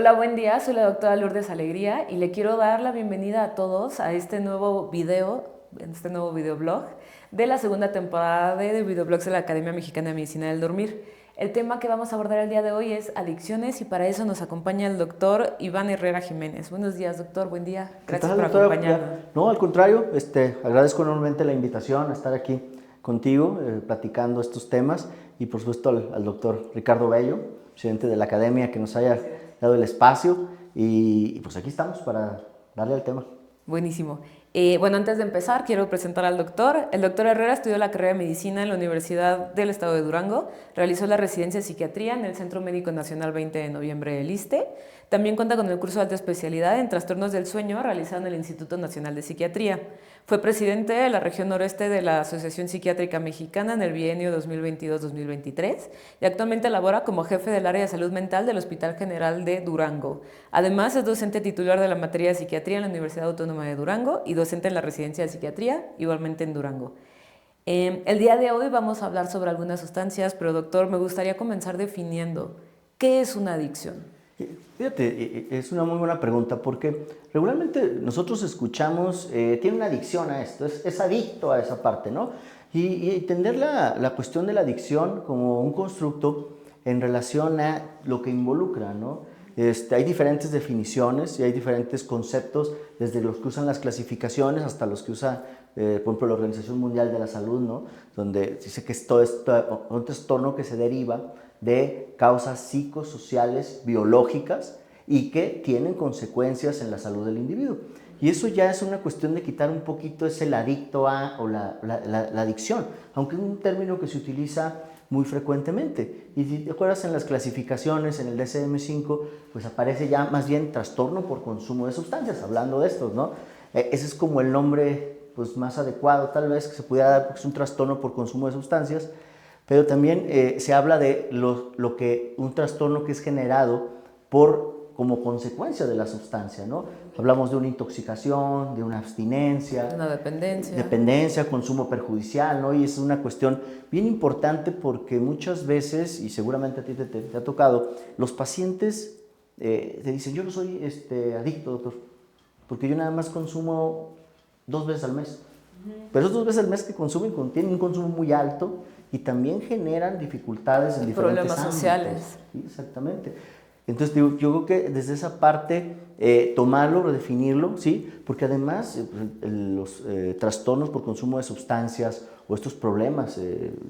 Hola, buen día, soy la doctora Lourdes Alegría y le quiero dar la bienvenida a todos a este nuevo videoblog de la segunda temporada de videoblogs de la Academia Mexicana de Medicina del Dormir. El tema que vamos a abordar el día de hoy es adicciones y para eso nos acompaña el doctor Iván Herrera Jiménez. Buenos días, doctor, buen día. ¿Qué Gracias tal, por doctora? acompañarnos. No, al contrario, agradezco enormemente la invitación a estar aquí contigo, platicando estos temas y por supuesto al doctor Ricardo Bello, presidente de la academia, que nos haya dado el espacio y pues aquí estamos para darle al tema. Buenísimo. Bueno, antes de empezar, quiero presentar al doctor. El doctor Herrera estudió la carrera de medicina en la Universidad del Estado de Durango, realizó la residencia de psiquiatría en el Centro Médico Nacional 20 de Noviembre del ISSSTE. También cuenta con el curso de alta especialidad en trastornos del sueño realizado en el Instituto Nacional de Psiquiatría. Fue presidente de la región noreste de la Asociación Psiquiátrica Mexicana en el bienio 2022-2023 y actualmente labora como jefe del área de salud mental del Hospital General de Durango. Además, es docente titular de la materia de psiquiatría en la Universidad Autónoma de Durango y docente en la residencia de psiquiatría, igualmente en Durango. El día de hoy vamos a hablar sobre algunas sustancias, pero doctor, me gustaría comenzar definiendo ¿qué es una adicción? Fíjate, es una muy buena pregunta porque regularmente nosotros escuchamos, tiene una adicción a esto, es adicto a esa parte, ¿no? Y entender la cuestión de la adicción como un constructo en relación a lo que involucra, ¿no? Hay diferentes definiciones y hay diferentes conceptos, desde los que usan las clasificaciones hasta los que usa, por ejemplo, la Organización Mundial de la Salud, ¿no? Donde dice que es todo esto, un trastorno que se deriva de causas psicosociales, biológicas y que tienen consecuencias en la salud del individuo. Y eso ya es una cuestión de quitar un poquito ese adicto a o la adicción, aunque es un término que se utiliza muy frecuentemente. Y si te acuerdas en las clasificaciones, en el DSM-5, pues aparece ya más bien trastorno por consumo de sustancias, hablando de estos, ¿no? Ese es como el nombre pues, más adecuado tal vez que se pudiera dar, porque es un trastorno por consumo de sustancias, pero también se habla de lo que un trastorno que es generado como consecuencia de la sustancia, ¿no? Hablamos de una intoxicación, de una abstinencia, Una dependencia. dependencia, consumo perjudicial, ¿no? Y es una cuestión bien importante porque muchas veces, y seguramente a ti te ha tocado, los pacientes te dicen, yo no soy adicto, doctor, porque yo nada más consumo 2 veces al mes. Pero esos 2 veces al mes que consumen tienen un consumo muy alto y también generan dificultades en diferentes Problemas ámbitos. sociales. ¿Sí? Exactamente. Entonces, yo creo que desde esa parte, tomarlo, redefinirlo, ¿sí? Porque además los trastornos por consumo de sustancias o estos problemas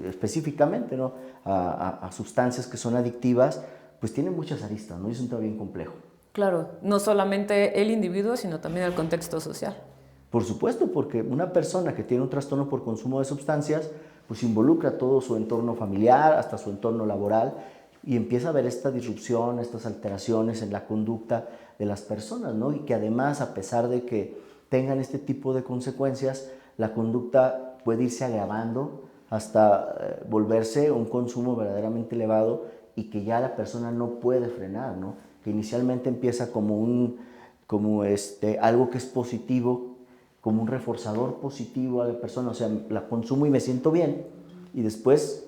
específicamente, ¿no? a sustancias que son adictivas, pues tienen muchas aristas, ¿no? Y es un tema bien complejo. Claro, no solamente el individuo, sino también el contexto social. Por supuesto, porque una persona que tiene un trastorno por consumo de sustancias, pues involucra todo su entorno familiar, hasta su entorno laboral, y empieza a ver esta disrupción, estas alteraciones en la conducta de las personas, ¿no? Y que además, a pesar de que tengan este tipo de consecuencias, la conducta puede irse agravando hasta volverse un consumo verdaderamente elevado y que ya la persona no puede frenar, ¿no? Que inicialmente empieza como algo que es positivo, como un reforzador positivo a la persona, o sea, la consumo y me siento bien, y después,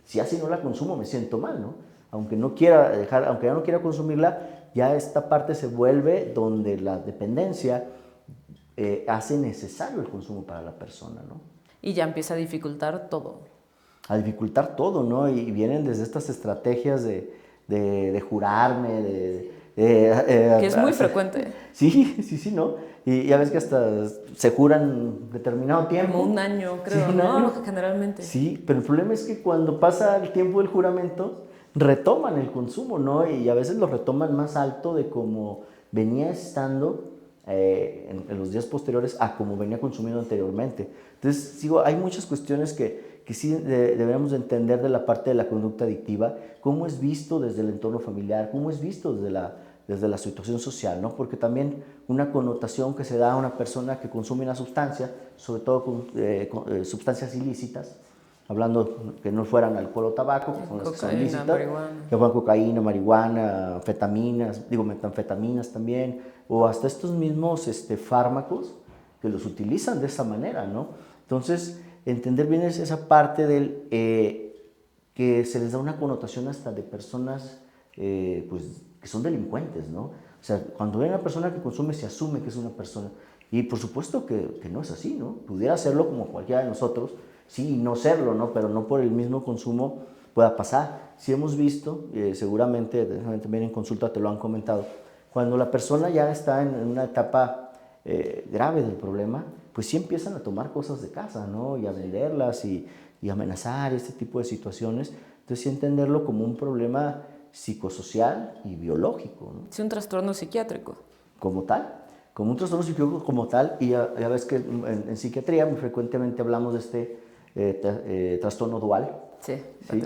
si así no la consumo, me siento mal, ¿no? Aunque ya no quiera consumirla, ya esta parte se vuelve donde la dependencia hace necesario el consumo para la persona, ¿no? Y ya empieza a dificultar todo. A dificultar todo, ¿no? Y vienen desde estas estrategias de jurarme, Que es muy frecuente. sí, ¿no? Y ya ves que hasta se juran determinado Como un tiempo. año, Sí, creo, un ¿no? año. Generalmente. Sí, pero el problema es que cuando pasa el tiempo del juramento, retoman el consumo, ¿no? Y a veces lo retoman más alto de como venía estando en los días posteriores a como venía consumiendo anteriormente. Entonces, digo, hay muchas cuestiones que sí deberíamos de entender de la parte de la conducta adictiva, cómo es visto desde el entorno familiar, cómo es visto desde la situación social, ¿no? Porque también una connotación que se da a una persona que consume una sustancia, sobre todo sustancias ilícitas, hablando que no fueran alcohol o tabaco, que son las que son Cocaína, ilícitas, marihuana. que fueran cocaína, marihuana, metanfetaminas también, o hasta estos mismos fármacos que los utilizan de esa manera, ¿no? Entonces, entender bien es esa parte que se les da una connotación hasta de personas pues que son delincuentes, ¿no? O sea, cuando ve a una persona que consume, se asume que es una persona. Y por supuesto que no es así, ¿no? Pudiera serlo como cualquiera de nosotros, sí, y no serlo, ¿no? Pero no por el mismo consumo pueda pasar. Si hemos visto, seguramente también en consulta te lo han comentado, cuando la persona ya está en una etapa grave del problema, pues sí empiezan a tomar cosas de casa, ¿no? Y a venderlas y amenazar, este tipo de situaciones. Entonces sí entenderlo como un problema psicosocial y biológico, ¿no? Sí, un trastorno psiquiátrico. Como tal, como un trastorno psiquiátrico como tal, y ya ves que en psiquiatría muy frecuentemente hablamos de este trastorno dual. Sí, ¿Sí?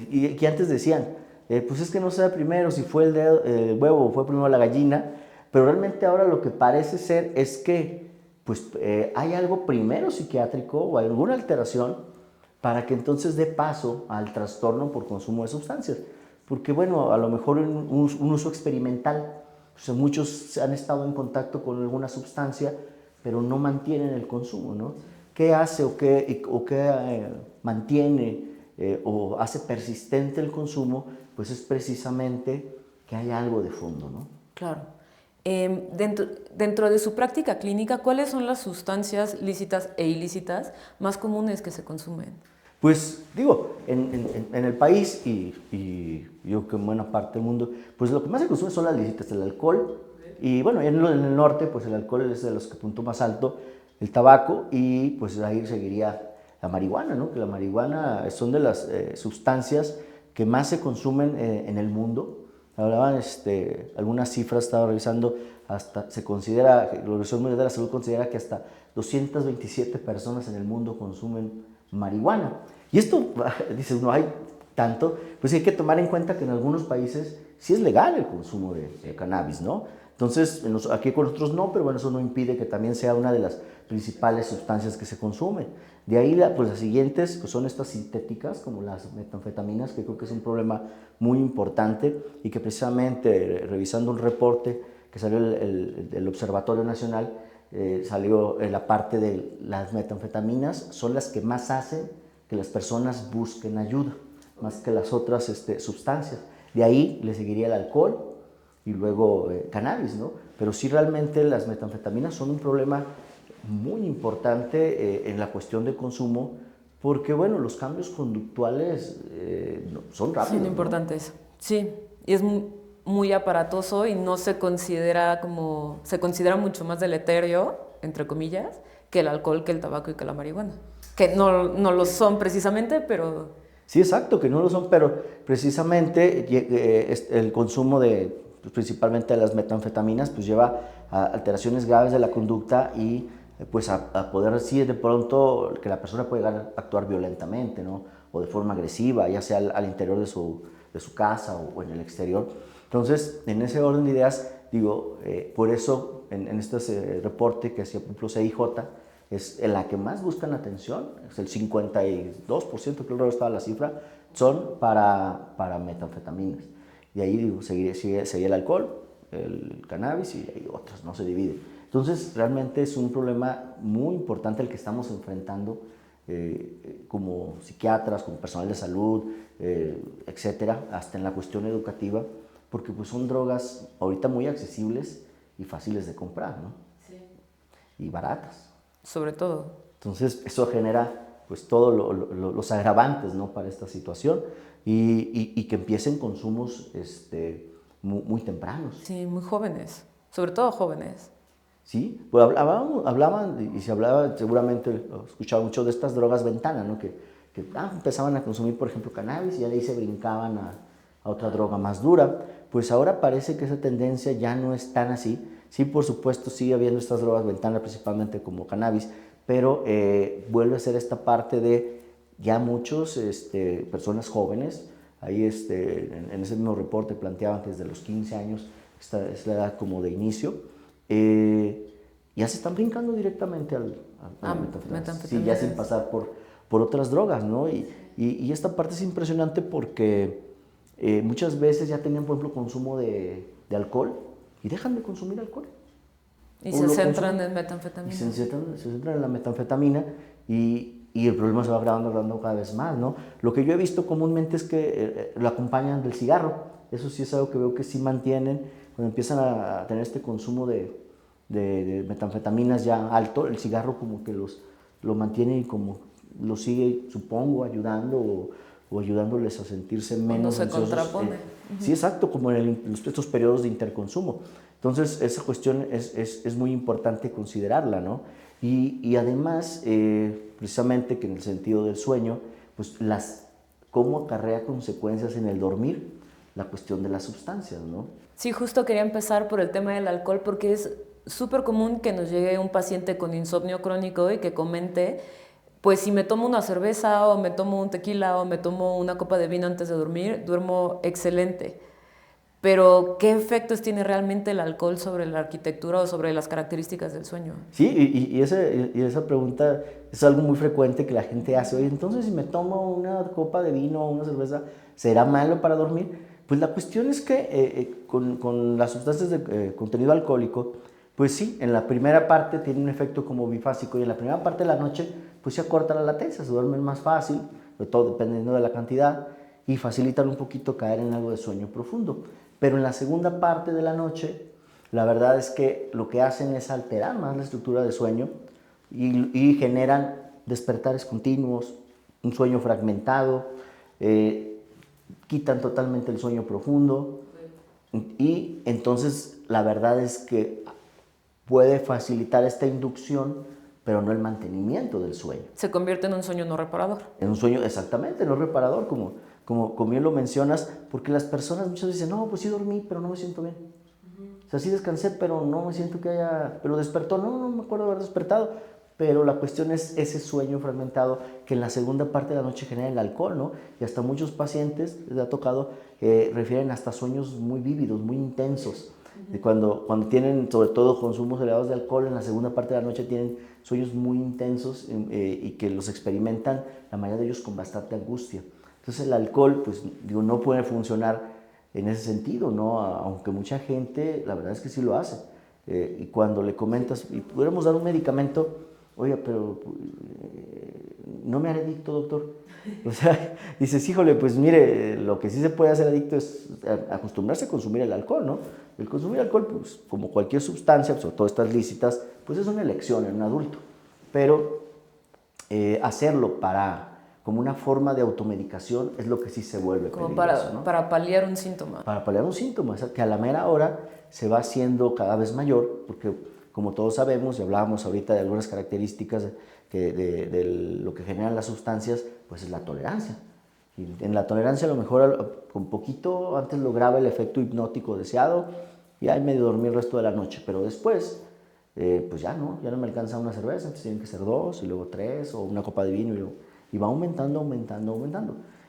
Y que antes decían, pues es que no sabe primero si fue el huevo o fue primero la gallina, pero realmente ahora lo que parece ser es que pues, hay algo primero psiquiátrico o alguna alteración para que entonces dé paso al trastorno por consumo de sustancias. Porque bueno, a lo mejor un uso experimental, o sea, muchos han estado en contacto con alguna sustancia, pero no mantienen el consumo, ¿no? ¿Qué hace o qué mantiene o hace persistente el consumo? Pues es precisamente que hay algo de fondo, ¿no? Claro. Dentro de su práctica clínica, ¿cuáles son las sustancias lícitas e ilícitas más comunes que se consumen? Pues digo, en el país y yo creo que en buena parte del mundo, pues lo que más se consume son las lícitas, el alcohol, y bueno, en el norte pues el alcohol es de los que punto más alto, el tabaco, y pues ahí seguiría la marihuana, ¿no? Que la marihuana son de las sustancias que más se consumen en el mundo. Hablaban algunas cifras, estaba revisando, hasta se considera, la Organización Mundial de la Salud considera que hasta 227 personas en el mundo consumen marihuana. Y esto, dices, no hay tanto, pues hay que tomar en cuenta que en algunos países sí es legal el consumo de cannabis, ¿no? Entonces, aquí con nosotros no, pero bueno, eso no impide que también sea una de las principales sustancias que se consumen. De ahí, pues las siguientes pues son estas sintéticas, como las metanfetaminas, que creo que es un problema muy importante y que precisamente revisando un reporte que salió del Observatorio Nacional, salió la parte de las metanfetaminas, son las que más hacen que las personas busquen ayuda, más que las otras sustancias. De ahí le seguiría el alcohol y luego cannabis, ¿no? Pero sí realmente las metanfetaminas son un problema muy importante en la cuestión de consumo, porque bueno, los cambios conductuales son rápidos. Son importantes, ¿no? Sí, y es muy aparatoso y no se considera como, se considera mucho más deleterio, entre comillas, que el alcohol, que el tabaco y que la marihuana. Que no lo son precisamente, pero... Sí, exacto, que no lo son, pero precisamente el consumo de, pues, principalmente de las metanfetaminas, pues lleva a alteraciones graves de la conducta y pues a poder decir de pronto que la persona puede llegar a actuar violentamente, ¿no? O de forma agresiva, ya sea al interior de su casa o en el exterior. Entonces, en ese orden de ideas, digo, por eso en este reporte que hacía por ejemplo CIJ, es en la que más buscan atención, es el 52%, creo que estaba la cifra, son para metanfetaminas. Y ahí digo, seguía el alcohol, el cannabis y hay otras, no se divide. Entonces, realmente es un problema muy importante el que estamos enfrentando como psiquiatras, como personal de salud, etcétera, hasta en la cuestión educativa, porque pues son drogas ahorita muy accesibles y fáciles de comprar, ¿no? Sí. Y baratas. Sobre todo. Entonces, eso genera pues todos los agravantes, ¿no? Para esta situación y que empiecen consumos muy tempranos. Sí, muy jóvenes, sobre todo jóvenes. Sí, pues hablaban y se hablaba, seguramente escuchaba mucho de estas drogas ventana, ¿no? Que empezaban a consumir, por ejemplo, cannabis y ya de ahí se brincaban a otra droga más dura. Pues ahora parece que esa tendencia ya no es tan así. Sí, por supuesto, sigue habiendo estas drogas ventana, principalmente como cannabis, pero vuelve a ser esta parte de ya muchos personas jóvenes. Ahí en ese mismo reporte planteaban que desde los 15 años, esta es la edad como de inicio, ya se están brincando directamente al metanfetamina. Sí, ya sin pasar por otras drogas, ¿no? Y esta parte es impresionante porque muchas veces ya tenían, por ejemplo, consumo de alcohol y dejan de consumir alcohol. Y se centran en metanfetamina. Se centran en la metanfetamina y el problema se va agravando cada vez más, ¿no? Lo que yo he visto comúnmente es que lo acompañan del cigarro. eso sí es algo que veo que sí mantienen, cuando empiezan a tener este consumo de metanfetaminas ya alto, el cigarro como que lo mantiene y como lo sigue, supongo, ayudando o ayudándoles a sentirse Cuando menos se ansiosos. contrapone. Sí, exacto, como en estos periodos de interconsumo. Entonces, esa cuestión es muy importante considerarla, ¿no? Y además, precisamente que en el sentido del sueño, pues cómo acarrea consecuencias en el dormir la cuestión de las sustancias, ¿no? Sí, justo quería empezar por el tema del alcohol porque es súper común que nos llegue un paciente con insomnio crónico y que comente, pues si me tomo una cerveza o me tomo un tequila o me tomo una copa de vino antes de dormir, duermo excelente. Pero, ¿qué efectos tiene realmente el alcohol sobre la arquitectura o sobre las características del sueño? Sí, esa pregunta es algo muy frecuente que la gente hace. Oye, entonces si me tomo una copa de vino o una cerveza, ¿será malo para dormir? Pues la cuestión es que con las sustancias de contenido alcohólico, pues sí, en la primera parte tiene un efecto como bifásico y en la primera parte de la noche pues se acorta la latencia, se duermen más fácil, de todo dependiendo de la cantidad y facilitan un poquito caer en algo de sueño profundo. Pero en la segunda parte de la noche, la verdad es que lo que hacen es alterar más la estructura de sueño y generan despertares continuos, un sueño fragmentado, quitan totalmente el sueño profundo y entonces la verdad es que puede facilitar esta inducción, pero no el mantenimiento del sueño. Se convierte en un sueño no reparador. En un sueño, exactamente, no reparador, como bien lo mencionas, porque las personas muchas veces dicen, no, pues sí dormí, pero no me siento bien. O sea, sí descansé, pero no me siento que haya... Pero despertó, no me acuerdo de haber despertado. Pero la cuestión es ese sueño fragmentado que en la segunda parte de la noche genera el alcohol, ¿no? Y hasta muchos pacientes les ha tocado, refieren hasta sueños muy vívidos, muy intensos. De cuando tienen, sobre todo, consumos elevados de alcohol, en la segunda parte de la noche tienen sueños muy intensos y que los experimentan, la mayoría de ellos con bastante angustia. Entonces el alcohol, pues digo, no puede funcionar en ese sentido, ¿no? Aunque mucha gente, la verdad es que sí lo hace. Y cuando le comentas, y pudiéramos dar un medicamento, oiga, pero no me haré adicto, doctor. O sea, dices, híjole, pues mire, lo que sí se puede hacer adicto es acostumbrarse a consumir el alcohol, ¿no? El consumir alcohol, pues como cualquier sustancia, sobre todo estas lícitas, pues es una elección en un adulto. Pero hacerlo como una forma de automedicación es lo que sí se vuelve Como peligroso, ¿no? para paliar un síntoma. Para paliar un síntoma, que a la mera hora se va haciendo cada vez mayor, porque como todos sabemos, y hablábamos ahorita de algunas características de lo que generan las sustancias, pues es la tolerancia. Y en la tolerancia a lo mejor con poquito antes lograba el efecto hipnótico deseado y ahí medio dormí el resto de la noche, pero después pues ya no me alcanza una cerveza, entonces tienen que ser 2 y luego 3 o una copa de vino y va aumentando.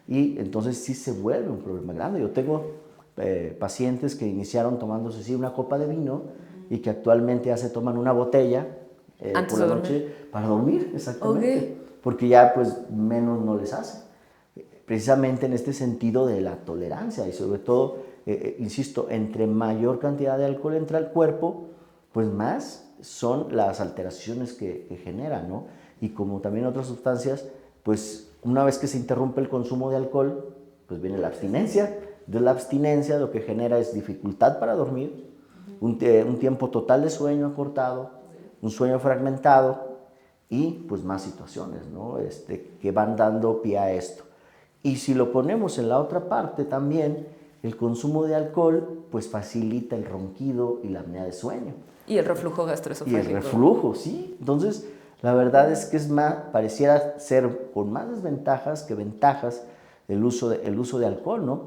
Y entonces sí se vuelve un problema grande. Yo tengo pacientes que iniciaron tomándose sí una copa de vino y que actualmente ya se toman una botella por la noche para dormir, exactamente, Okay. porque ya pues menos no les hace. Precisamente en este sentido de la tolerancia y sobre todo, insisto, entre mayor cantidad de alcohol entra al cuerpo, pues más son las alteraciones que generan, ¿no? Y como también otras sustancias, pues una vez que se interrumpe el consumo de alcohol, pues viene la abstinencia. De la abstinencia lo que genera es dificultad para dormir, un tiempo total de sueño acortado, un sueño fragmentado y pues más situaciones, ¿no? Que van dando pie a esto. Y si lo ponemos en la otra parte también, el consumo de alcohol pues facilita el ronquido y la apnea de sueño. Y el reflujo gastroesofágico. Y el reflujo, sí. Entonces, la verdad es que pareciera ser con más desventajas que ventajas el uso de alcohol, ¿no?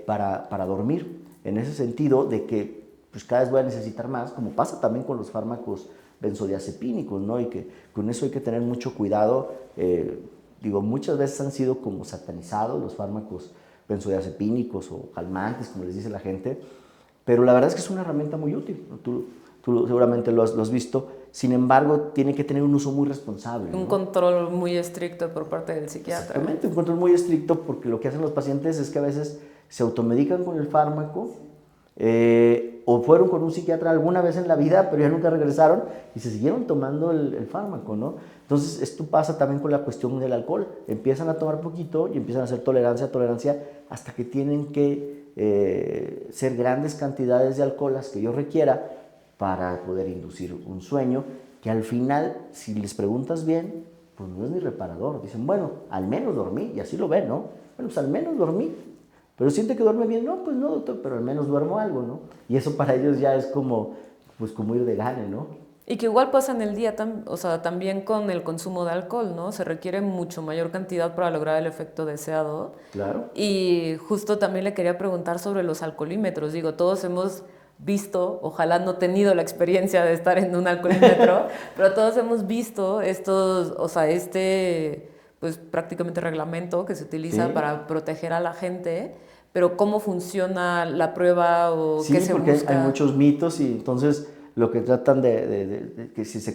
Para dormir. En ese sentido de que pues cada vez voy a necesitar más, como pasa también con los fármacos benzodiazepínicos, ¿no? Y que con eso hay que tener mucho cuidado. Muchas veces han sido como satanizados los fármacos benzodiazepínicos o calmantes, como les dice la gente, pero la verdad es que es una herramienta muy útil, ¿no? Tú seguramente lo has visto, sin embargo, tiene que tener un uso muy responsable, ¿no? Un control muy estricto por parte del psiquiatra. Exactamente, un control muy estricto porque lo que hacen los pacientes es que a veces se automedican con el fármaco o fueron con un psiquiatra alguna vez en la vida, pero ya nunca regresaron y se siguieron tomando el fármaco, ¿no? Entonces, esto pasa también con la cuestión del alcohol. Empiezan a tomar poquito y empiezan a hacer tolerancia, hasta que tienen que ser grandes cantidades de alcohol las que yo requiera para poder inducir un sueño, que al final, si les preguntas bien, pues no es ni reparador. Dicen, bueno, al menos dormí, y así lo ven, ¿no? Bueno, pues al menos dormí. Pero siente que duerme bien, no, pues no, doctor, pero al menos duermo algo, ¿no? Y eso para ellos ya es como, pues como ir de gane, ¿no? Y que igual pasa en el día, o sea, también con el consumo de alcohol, ¿no? Se requiere mucho mayor cantidad para lograr el efecto deseado. Claro. Y justo también le quería preguntar sobre los alcoholímetros. Digo, todos hemos visto, ojalá no tenido la experiencia de estar en un alcoholímetro, pero todos hemos visto estos, o sea, pues prácticamente reglamento que se utiliza Sí. para proteger a la gente, pero ¿cómo funciona la prueba o Sí, qué se porque busca? hay muchos mitos y entonces lo que tratan de que si se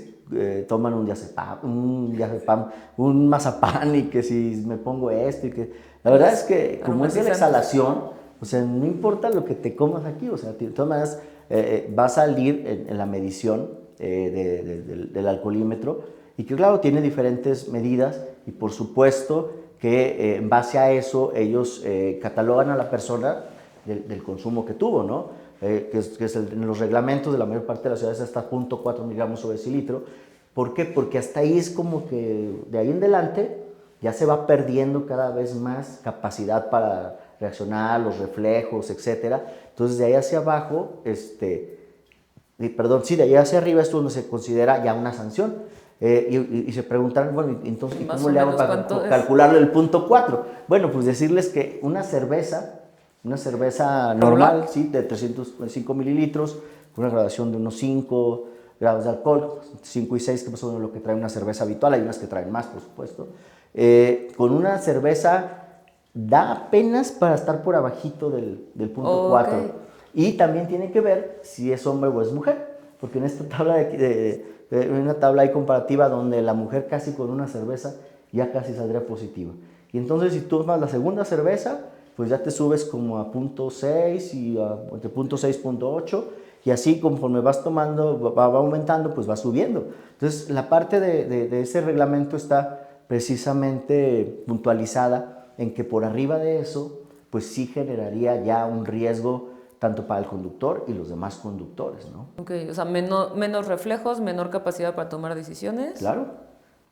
toman un diazepam, un mazapán y que si me pongo esto y que... La verdad es que como es de la exhalación, o sea, no importa lo que te comas aquí, o sea, de todas maneras va a salir en la medición del alcoholímetro y que claro, tiene diferentes medidas y por supuesto que en base a eso ellos catalogan a la persona del consumo que tuvo, ¿no? En los reglamentos de la mayor parte de las ciudades hasta 0.4 miligramos sobre decilitro. ¿Por qué? Porque hasta ahí es como que de ahí en adelante ya se va perdiendo cada vez más capacidad para reaccionar, los reflejos, etcétera. Entonces de ahí hacia abajo, de ahí hacia arriba esto no se considera ya una sanción. Y se preguntan, bueno, entonces, ¿y cómo le hago para calcularlo el 0.4? Bueno, pues decirles que una cerveza normal, ¿sí? De 305 mililitros, con una graduación de unos 5 grados de alcohol, 5 y 6, que es lo que trae una cerveza habitual, hay unas que traen más, por supuesto. Con una cerveza da apenas para estar por abajito del punto 4. Okay. Y también tiene que ver si es hombre o es mujer, porque en esta tabla una tabla ahí comparativa donde la mujer casi con una cerveza ya casi saldría positiva. Y entonces si tú tomas la segunda cerveza, pues ya te subes como a 0.6 y entre 0.6 y 0.8 y así conforme vas tomando, va aumentando, pues va subiendo. Entonces la parte de ese reglamento está precisamente puntualizada en que por arriba de eso, pues sí generaría ya un riesgo tanto para el conductor y los demás conductores, ¿no? Ok, o sea, menos reflejos, menor capacidad para tomar decisiones. Claro,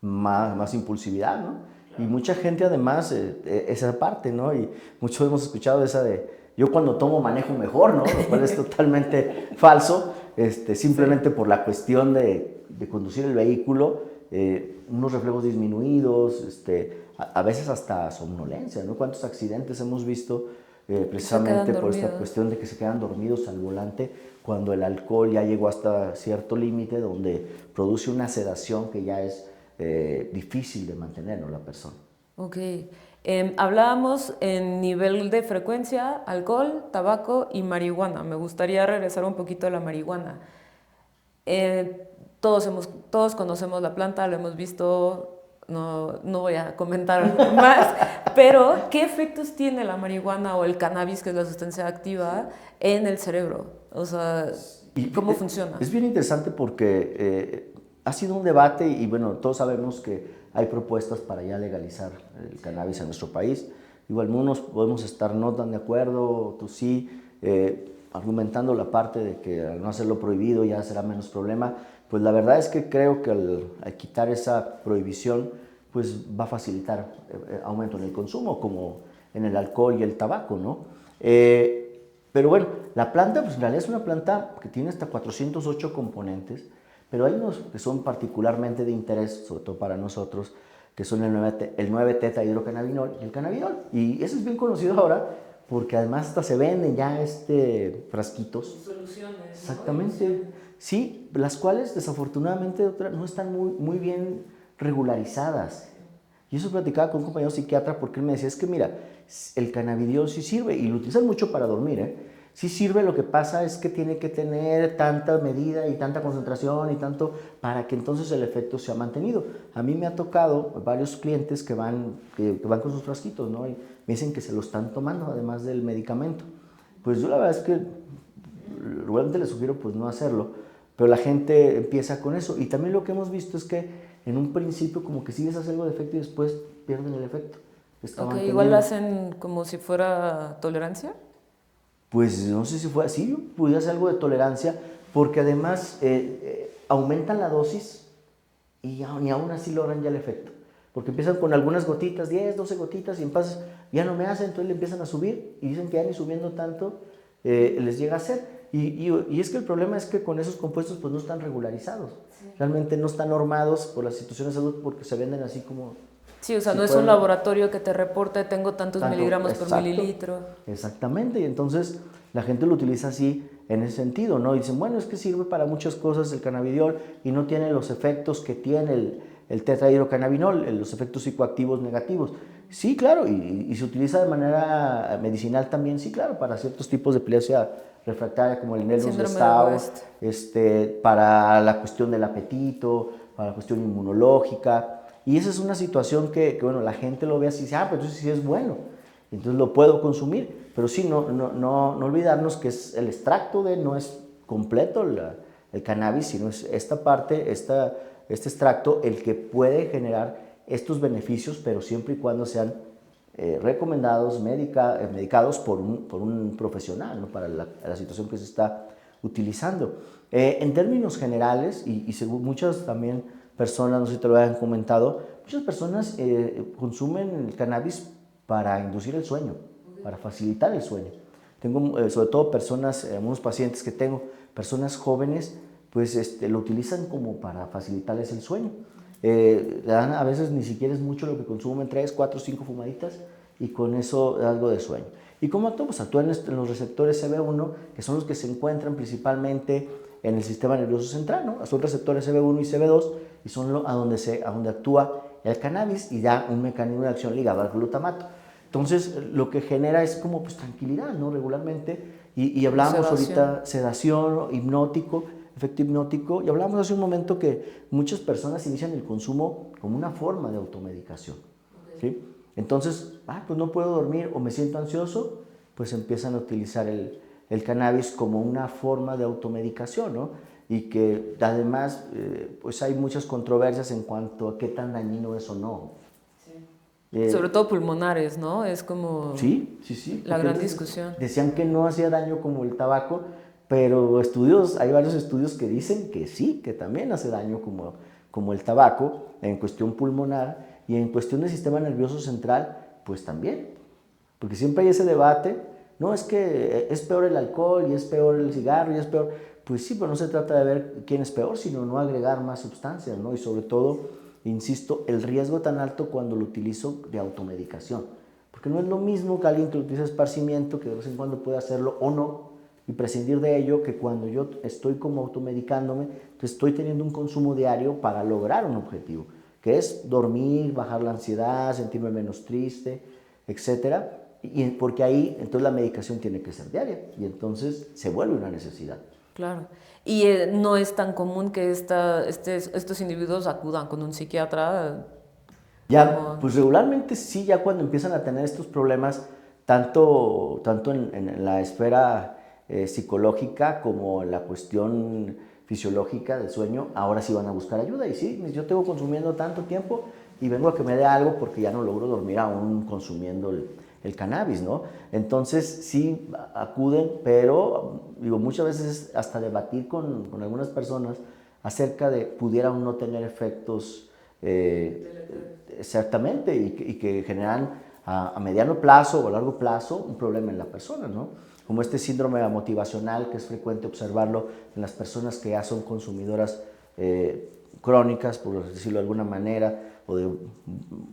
más impulsividad, ¿no? Y mucha gente además, esa parte, ¿no? Y muchos hemos escuchado esa de, yo cuando tomo manejo mejor, ¿no? Lo cual es totalmente falso, simplemente sí. Por la cuestión de conducir el vehículo, unos reflejos disminuidos, a veces hasta somnolencia, ¿no? ¿Cuántos accidentes hemos visto precisamente por esta cuestión de que se quedan dormidos al volante cuando el alcohol ya llegó hasta cierto límite donde produce una sedación que ya es difícil de mantener, ¿no? La persona. Ok. Hablábamos en nivel de frecuencia, alcohol, tabaco y marihuana. Me gustaría regresar un poquito a la marihuana. Todos conocemos la planta, lo hemos visto, no voy a comentar más, pero ¿qué efectos tiene la marihuana o el cannabis, que es la sustancia activa, en el cerebro? O sea, ¿cómo funciona? Es bien interesante porque ha sido un debate y bueno, todos sabemos que hay propuestas para ya legalizar el cannabis en nuestro país. Igual algunos podemos estar no tan de acuerdo, tú sí, argumentando la parte de que al no hacerlo prohibido ya será menos problema. Pues la verdad es que creo que al quitar esa prohibición, pues va a facilitar aumento en el consumo, como en el alcohol y el tabaco, ¿no? Pero bueno, la planta, pues en realidad es una planta que tiene hasta 408 componentes, pero hay unos que son particularmente de interés, sobre todo para nosotros, que son el 9-teta-hidrocannabinol y el cannabinol. Y eso es bien conocido ahora, porque además hasta se venden ya frasquitos. Soluciones. Exactamente. ¿No? Sí, las cuales desafortunadamente no están muy bien regularizadas. Y eso platicaba con un compañero psiquiatra porque él me decía, es que mira, el cannabidiol sí sirve y lo utilizan mucho para dormir, sí sirve, lo que pasa es que tiene que tener tanta medida y tanta concentración y tanto para que entonces el efecto sea mantenido. A mí me ha tocado varios clientes que van con sus frasquitos, ¿no? Y me dicen que se lo están tomando además del medicamento. Pues yo la verdad es que realmente les sugiero pues no hacerlo, pero la gente empieza con eso. Y también lo que hemos visto es que en un principio como que sí les hace algo de efecto y después pierden el efecto que Ok, estaban igual lo teniendo. hacen como si fuera tolerancia. Pues no sé si fue así, pudiera ser algo de tolerancia, porque además aumentan la dosis y ni aún así logran ya el efecto. Porque empiezan con algunas gotitas, 10, 12 gotitas, y en paz ya no me hacen, entonces le empiezan a subir y dicen que ya ni subiendo tanto les llega a hacer. Y es que el problema es que con esos compuestos pues no están regularizados, realmente no están normados por las instituciones de salud porque se venden así como Sí, o sea, si no es un fueran laboratorio que te reporte tengo tantos tanto, miligramos por exacto, mililitro. exactamente, y entonces la gente lo utiliza así en ese sentido, ¿no? Y dicen, bueno, es que sirve para muchas cosas el cannabidiol y no tiene los efectos que tiene el tetrahidrocannabinol, los efectos psicoactivos negativos. Sí, claro, y se utiliza de manera medicinal también, sí, claro, para ciertos tipos de epilepsia refractaria como el Síndrome de Lennox-Gastaut, West. para la cuestión del apetito, para la cuestión inmunológica. Y esa es una situación bueno, la gente lo ve así y dice, pero entonces sí es bueno, entonces lo puedo consumir. Pero sí, no olvidarnos que es el extracto no es completo el cannabis, sino es esta parte, este extracto, el que puede generar estos beneficios, pero siempre y cuando sean recomendados, medicados por un profesional, ¿no? Para la situación que se está utilizando. En términos generales, y según muchas también personas, no sé si te lo hayan comentado, muchas personas consumen el cannabis para inducir el sueño, para facilitar el sueño. Tengo sobre todo personas, algunos pacientes que tengo, personas jóvenes, pues lo utilizan como para facilitarles el sueño. A veces ni siquiera es mucho lo que consumen, 3, 4, 5 fumaditas y con eso da algo de sueño. ¿Y cómo actúa? Pues actúa en los receptores CB1, que son los que se encuentran principalmente en el sistema nervioso central, ¿no? Son receptores CB1 y CB2 y son a donde actúa el cannabis y da un mecanismo de acción ligado al glutamato. Entonces, lo que genera es como pues tranquilidad, ¿no? Regularmente. Y hablábamos ahorita sedación, hipnótico, efecto hipnótico, y hablábamos hace un momento que muchas personas inician el consumo como una forma de automedicación, ¿sí? Entonces, pues no puedo dormir o me siento ansioso, pues empiezan a utilizar el cannabis como una forma de automedicación, ¿no? Y que además, pues hay muchas controversias en cuanto a qué tan dañino es o no. Sobre todo pulmonares, ¿no? Es como Sí, la porque gran antes discusión. decían que no hacía daño como el tabaco, pero hay varios estudios que dicen que sí, que también hace daño como el tabaco en cuestión pulmonar y en cuestión del sistema nervioso central, pues también, porque siempre hay ese debate, no es que es peor el alcohol y es peor el cigarro y es peor, pues sí, pero no se trata de ver quién es peor, sino no agregar más sustancias, ¿no? Y sobre todo, insisto, el riesgo tan alto cuando lo utilizo de automedicación, porque no es lo mismo que alguien que lo utiliza de esparcimiento, que de vez en cuando puede hacerlo o no, y prescindir de ello, que cuando yo estoy como automedicándome, entonces estoy teniendo un consumo diario para lograr un objetivo, que es dormir, bajar la ansiedad, sentirme menos triste, etcétera. Y porque ahí entonces la medicación tiene que ser diaria y entonces se vuelve una necesidad. Claro. Y no es tan común que estos individuos acudan con un psiquiatra Ya, como... pues regularmente sí, ya cuando empiezan a tener estos problemas, tanto en la esfera psicológica como en la cuestión fisiológica del sueño, ahora sí van a buscar ayuda. Y sí, yo tengo consumiendo tanto tiempo y vengo a que me dé algo porque ya no logro dormir aún consumiendo el cannabis, ¿no? Entonces sí acuden, pero digo, muchas veces hasta debatir con algunas personas acerca de pudiera uno tener efectos exactamente y que generan a mediano plazo o a largo plazo un problema en la persona, ¿no? Como este síndrome motivacional que es frecuente observarlo en las personas que ya son consumidoras crónicas, por decirlo de alguna manera, o de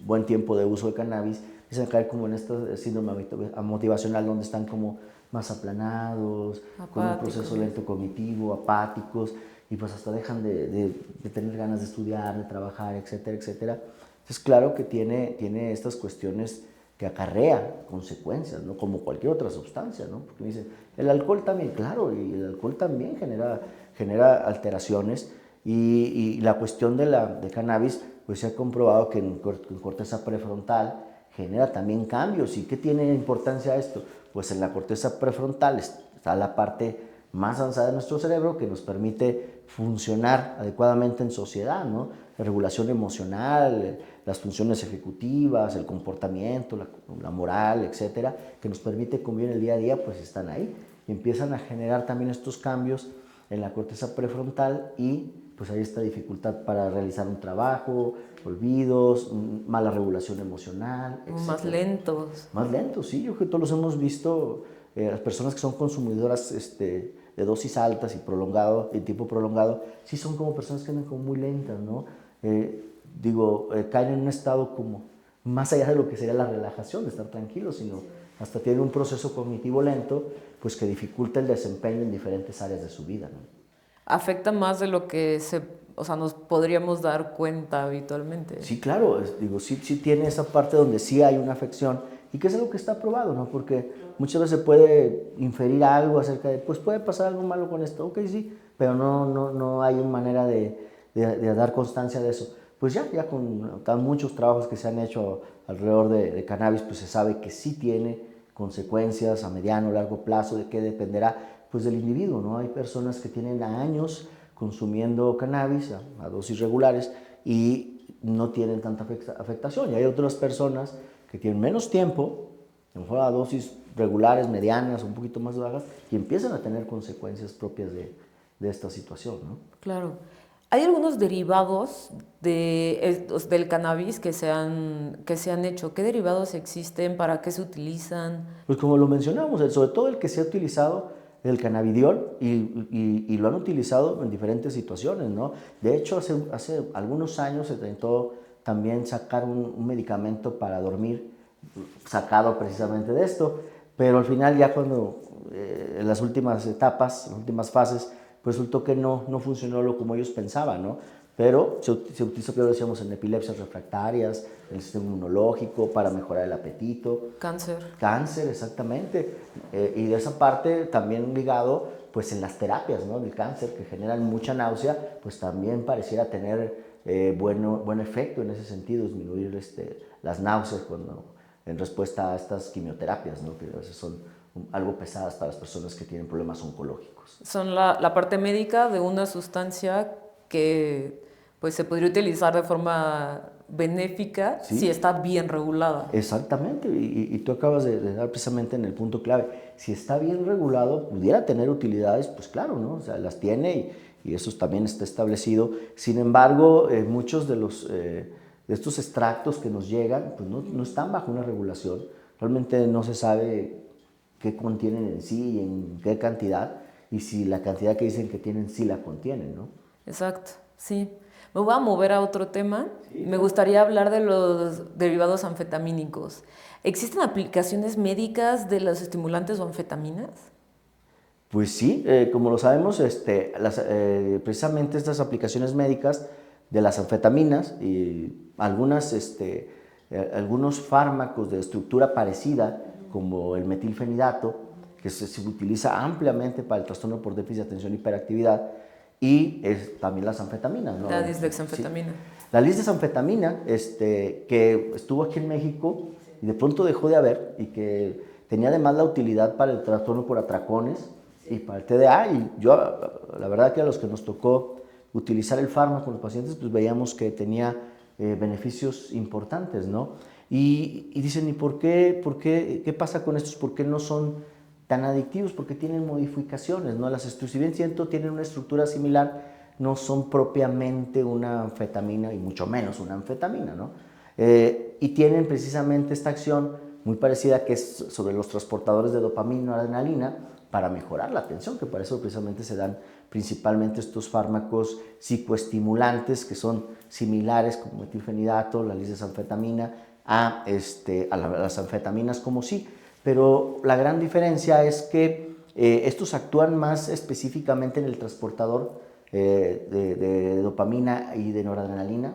buen tiempo de uso de cannabis, empiezan a caer como en este síndrome motivacional donde están como más aplanados, con un proceso lento cognitivo, apáticos, y pues hasta dejan de tener ganas de estudiar, de trabajar, etcétera, etcétera. Entonces, claro que tiene estas cuestiones que acarrea consecuencias, ¿no? Como cualquier otra sustancia, ¿no? Porque me dicen, el alcohol también, claro, y el alcohol también genera alteraciones, y la cuestión de cannabis, pues se ha comprobado que en corteza prefrontal genera también cambios. ¿Y qué tiene importancia esto? Pues en la corteza prefrontal está la parte más avanzada de nuestro cerebro que nos permite funcionar adecuadamente en sociedad, ¿no? La regulación emocional, las funciones ejecutivas, el comportamiento, la moral, etcétera, que nos permite convivir en el día a día, pues están ahí. Y empiezan a generar también estos cambios en la corteza prefrontal y pues hay esta dificultad para realizar un trabajo, olvidos, mala regulación emocional, etc. Más lentos. Más lentos, sí, yo creo que todos los hemos visto, las personas que son consumidoras de dosis altas y en tiempo prolongado, sí son como personas que andan como muy lentas, ¿no? Caen en un estado como más allá de lo que sería la relajación, de estar tranquilos, sino hasta tienen un proceso cognitivo lento, pues que dificulta el desempeño en diferentes áreas de su vida, ¿no? Afecta más de lo que nos podríamos dar cuenta habitualmente. Sí, claro, sí tiene esa parte donde sí hay una afección y que es algo que está probado, ¿no? Porque muchas veces se puede inferir algo acerca de, pues puede pasar algo malo con esto, ok, sí, pero no hay una manera de dar constancia de eso. Pues ya con muchos trabajos que se han hecho alrededor de cannabis, pues se sabe que sí tiene consecuencias a mediano o largo plazo, de qué dependerá pues del individuo, ¿no? Hay personas que tienen años consumiendo cannabis a dosis regulares y no tienen tanta afectación. Y hay otras personas que tienen menos tiempo, a lo mejor a dosis regulares, medianas, un poquito más bajas, y empiezan a tener consecuencias propias de esta situación, ¿no? Claro. Hay algunos derivados del cannabis que se han hecho. ¿Qué derivados existen? ¿Para qué se utilizan? Pues como lo mencionamos, sobre todo el que se ha utilizado, el cannabidiol, y lo han utilizado en diferentes situaciones, ¿no? De hecho, hace algunos años se intentó también sacar un medicamento para dormir, sacado precisamente de esto, pero al final ya cuando en las últimas etapas, las últimas fases, pues resultó que no funcionó como ellos pensaban, ¿no? Pero se utilizó, como decíamos, en epilepsias refractarias, en el sistema inmunológico, para mejorar el apetito. Cáncer. Cáncer, exactamente. Y de esa parte también ligado, pues en las terapias, ¿no? Del cáncer, que generan mucha náusea, pues también pareciera tener buen efecto en ese sentido, disminuir las náuseas en respuesta a estas quimioterapias, ¿no? Que a veces son algo pesadas para las personas que tienen problemas oncológicos. Son la parte médica de una sustancia que pues se podría utilizar de forma benéfica, ¿sí?, si está bien regulada. Exactamente, y tú acabas de dar precisamente en el punto clave. Si está bien regulado, pudiera tener utilidades, pues claro, ¿no? O sea, las tiene y eso también está establecido. Sin embargo, muchos de estos extractos que nos llegan, pues no están bajo una regulación. Realmente no se sabe qué contienen en sí y en qué cantidad, y si la cantidad que dicen que tienen sí la contienen, ¿no? Exacto, sí. Me voy a mover a otro tema. Sí, me gustaría hablar de los derivados anfetamínicos. ¿Existen aplicaciones médicas de los estimulantes o anfetaminas? Pues sí, como lo sabemos, precisamente estas aplicaciones médicas de las anfetaminas y algunos fármacos de estructura parecida, como el metilfenidato, que se utiliza ampliamente para el trastorno por déficit de atención y hiperactividad, y también las anfetaminas, ¿no? La dislexanfetamina. Sí. La lisdexanfetamina, que estuvo aquí en México y de pronto dejó de haber, y que tenía además la utilidad para el trastorno por atracones y para el TDA, y yo, la verdad que a los que nos tocó utilizar el fármaco con los pacientes, pues veíamos que tenía beneficios importantes, ¿no? Y dicen, ¿y qué pasa con estos? ¿Por qué no son tan adictivos? Porque tienen modificaciones, ¿no? Si bien siento tienen una estructura similar, no son propiamente una anfetamina y mucho menos una anfetamina, ¿no? Y tienen precisamente esta acción muy parecida, que es sobre los transportadores de dopamina y adrenalina, para mejorar la atención, que para eso precisamente se dan principalmente estos fármacos psicoestimulantes que son similares, como metilfenidato, la lisdexanfetamina, a las anfetaminas como sí. Pero la gran diferencia es que estos actúan más específicamente en el transportador de dopamina y de noradrenalina,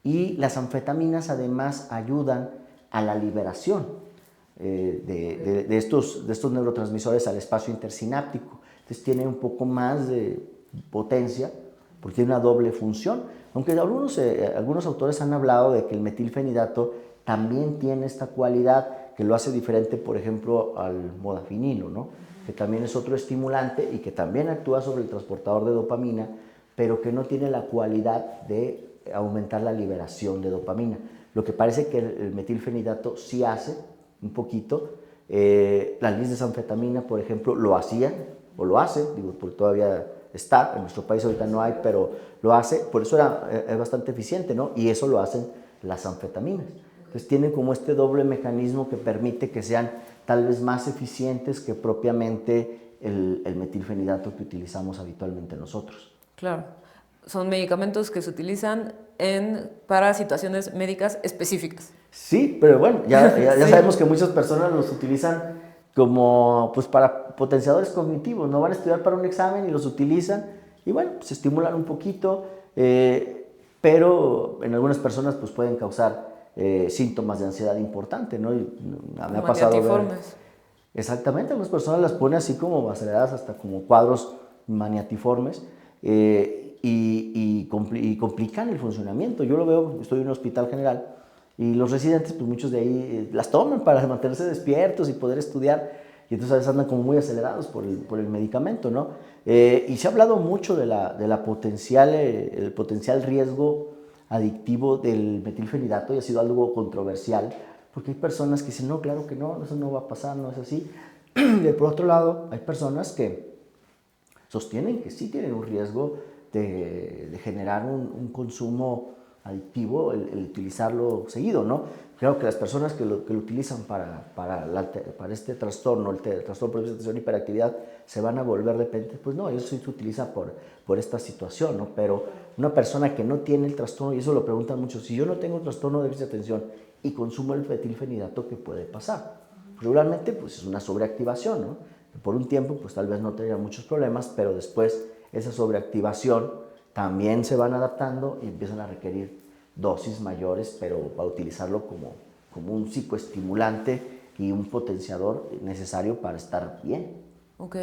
y las anfetaminas además ayudan a la liberación de estos neurotransmisores al espacio intersináptico. Entonces tiene un poco más de potencia porque tiene una doble función, aunque algunos autores han hablado de que el metilfenidato también tiene esta cualidad que lo hace diferente, por ejemplo, al modafinilo, ¿no? que también es otro estimulante y que también actúa sobre el transportador de dopamina, pero que no tiene la cualidad de aumentar la liberación de dopamina. Lo que parece que el metilfenidato sí hace un poquito. La lisdexanfetamina, por ejemplo, lo hacía o lo hace, digo, porque todavía está, en nuestro país ahorita no hay, pero lo hace, por eso es bastante eficiente, ¿no? Y eso lo hacen las anfetaminas. Entonces tienen como este doble mecanismo que permite que sean tal vez más eficientes que propiamente el metilfenidato que utilizamos habitualmente nosotros. Claro. Son medicamentos que se utilizan para situaciones médicas específicas. Sí, pero bueno, ya Sí. sabemos que muchas personas los utilizan como pues para potenciadores cognitivos, no van a estudiar para un examen y los utilizan y bueno, se estimulan un poquito, pero en algunas personas pues pueden causar síntomas de ansiedad importante, ¿no? Y me ha pasado ver, exactamente, algunas personas las pone así como aceleradas, hasta como cuadros maniatiformes, y complican el funcionamiento. Yo lo veo, estoy en un hospital general y los residentes, pues muchos de ahí las toman para mantenerse despiertos y poder estudiar, y entonces a veces andan como muy acelerados por el medicamento, ¿no? Y se ha hablado mucho de la potencial, el potencial riesgo adictivo del metilfenidato, y ha sido algo controversial, porque hay personas que dicen, no, claro que no, eso no va a pasar, no es así. Y por otro lado, hay personas que sostienen que sí tienen un riesgo de generar un consumo adictivo el utilizarlo seguido, ¿no? Creo que las personas que lo utilizan para este trastorno, el trastorno por déficit de atención y hiperactividad, se van a volver dependientes. Pues no, eso sí se utiliza por esta situación, ¿no? Pero una persona que no tiene el trastorno, y eso lo preguntan mucho, si yo no tengo trastorno de déficit de atención y consumo el metilfenidato, ¿qué puede pasar? Regularmente, pues es una sobreactivación, ¿no? Por un tiempo, pues tal vez no tendría muchos problemas, pero después esa sobreactivación también se van adaptando y empiezan a requerir dosis mayores, pero para utilizarlo como un psicoestimulante y un potenciador necesario para estar bien. Ok.